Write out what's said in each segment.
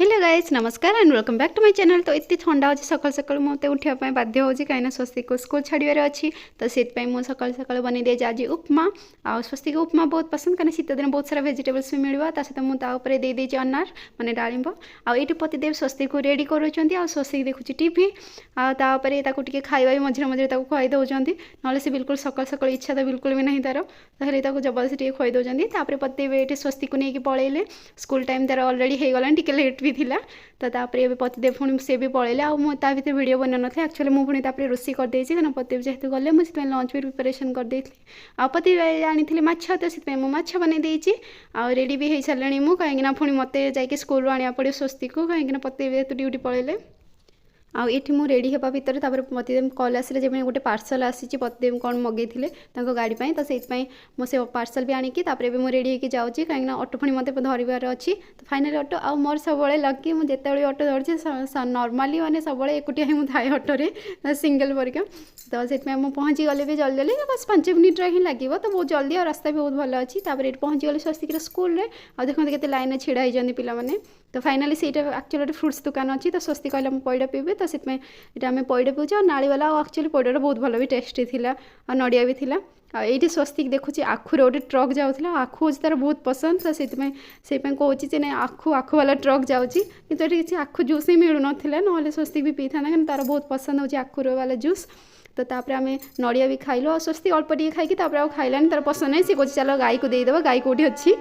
Hello guys नमस्कार and welcome back to my channel. तो इतनी ठंडा अच्छे सकाल सकाल मत उठापी बाध्य हो कहीं स्वस्ति को स्कूल छाड़बार अच्छी तो से मुझे सकाल सकाल बन दिए आज उपमा आ स्वस्ति को उपमा बहुत पसंद कहीं शीत दिन बहुत सारा भेजिटेबल्स भी मिलवा सहित मुझे देदेजी अनार माने डालिंब आईटी पतिदेव स्वस्ति को रेडी कर स्वस्ति देखुची टीवी आपर खाଇବା भी मझे मझे खुआई दौरान ना से बिल्कुल सकाल सकाल इच्छा तो बिल्कुल भी नहीं तार तो जबरदस्ती खुआई दौरान पतिदेव ये स्वस्ति को लेकिन पलैले स्कूल टाइम तार अलरेडी हो गला टी लेट भी थिला तो तापर पतिदेव पुणी सी भी पलैले आ भर वीडियो बना ना एक्चुअली मुझे पुणी रोषे करदे कहीं पतिदेव जेहतु गले मुझे लंच भी प्रिपरेशन करदे पतिदेव आनी माछ तो से माछ बनई रेडी भी हो सारे मुझे कहीं पुणी मत जा स्कूल आने पड़े स्वस्ति को कहीं पतिदेव जेहतु ड्यूटी पलैले आठी मु रेडी होगा भितर पतिदेव कल आसे जब गोटे पार्सल आसी पतिदेव कौन मगै गाड़ी तो से मुझे पार्सल भी आणिकी मुझे रेडी होकर जाऊँगी कहीं ऑटो पुणी मत धरबार अच्छी तो फाइनाली ऑटो आ मोर सब लकी मुझे ऑटो धरती नर्माली मैंने सब एकुटिया ही मुझे ऑटोरे सिंगल परिका तो से पहुँची गले भी जल्दी जल्दी बस 5 मिनिट ही लगे तो बहुत जल्दी और रास्ता भी बहुत भल अच्छी ये पहुँची गले स्वस्तिक स्कूल में आ देखते के लाइन छिड़ा होती पाने तो फाइनाली से एक्चुअली फ्रुट्स दुकान अच्छी तो स्वस्ति कहला मुझे पैड़ा पीबे तो से आम पैड़ा पीछे और नाली वाला एक्चुअली पैड़ा बहुत भल भी टेस्टी थी और नड़िया भी थी ये स्वस्तिक देखुची आखुर गोटे ट्रक जाऊला आखु हूँ तार बहुत पसंद तो से कहूँ ना आखु आखु वाला ट्रक जाऊँगी कितु ये किसी आखु जूस ही मिलू ना ना स्वस्तिक भी पी था कि तार बहुत पसंद हो आखुर वाला जूस तो तापर आम नड़िया भी खाइल स्वस्ति अल्प टे खाई खाइलानी तार पसंद नहीं सी कहे चलो गाई को देदेव गाई कौटी अच्छी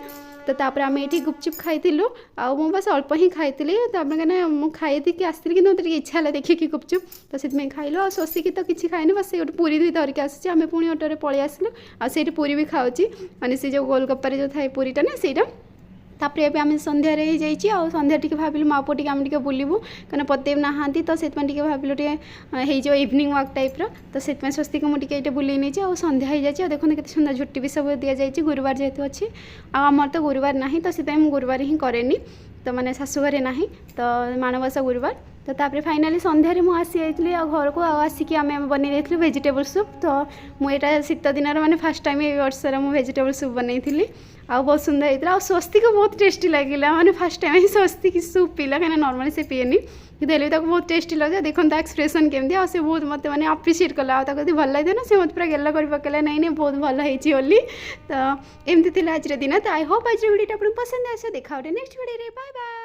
तो तापर आम ये गुपचुप खाइलु आउ बस अल्प ही खाई कहीं मुझे खाई थी आसती कि मतलब इच्छा है देखिए गुपचुप तो से खाइलु आ स्वस्ति की तो किसी खाएनि बस गोटे पूरी भी धरिक आसी आम पुणी ऑटो पलि आसलु आठ पूरी भी खाऊँ माने से जो गोलगप्पारे जो थाए पूरीटा ना से तापर ये आम सन्धार हो सन्ध्या टी भाविलु माँ पुटी आम टे बुलू कहीं पतिदेव नहांती तो से भाविलु हो इवनिंग वाक टाइप्र तो से स्वस्ति को मुझे बुले नहीं और सन्ध्या हो जाए देखते के सुंदर झुट्टी भी सब दि जाए गुरुवार जेहतु अच्छी आमर तो गुरुवार ना तो से गुरुवार ही कैनि तो मैंने शाशुघरे ना तो माणबसा गुरुवार तो तापर फाइनाली सन्धारे मुझे आसी घर को आसिक आम बनई भेजिटेबल सूप तो मुझे शीत दिन मैंने फास्ट टाइम ये वर्षर मुझे भेजिटेबल सूप बनई आ बहुत सुंदर होता है स्वस्ति को बहुत टेस्टी लगे मैंने फास्ट टाइम ही स्वस्ति की सूप पीला कहीं नॉर्मली से पीएनि कि बहुत टेस्टी लगे देखो एक्सप्रेशन केमती आ बहुत मत मैंने अप्रिशिएट कला भल लगे ना से मत पूरा गेला कर पकड़ा नहीं बहुत भल होली तो एमती थी आज दिन तो आई होप आज वीडियो आपको पसंद आस देखा नेक्स्ट वीडियो बाय बाय।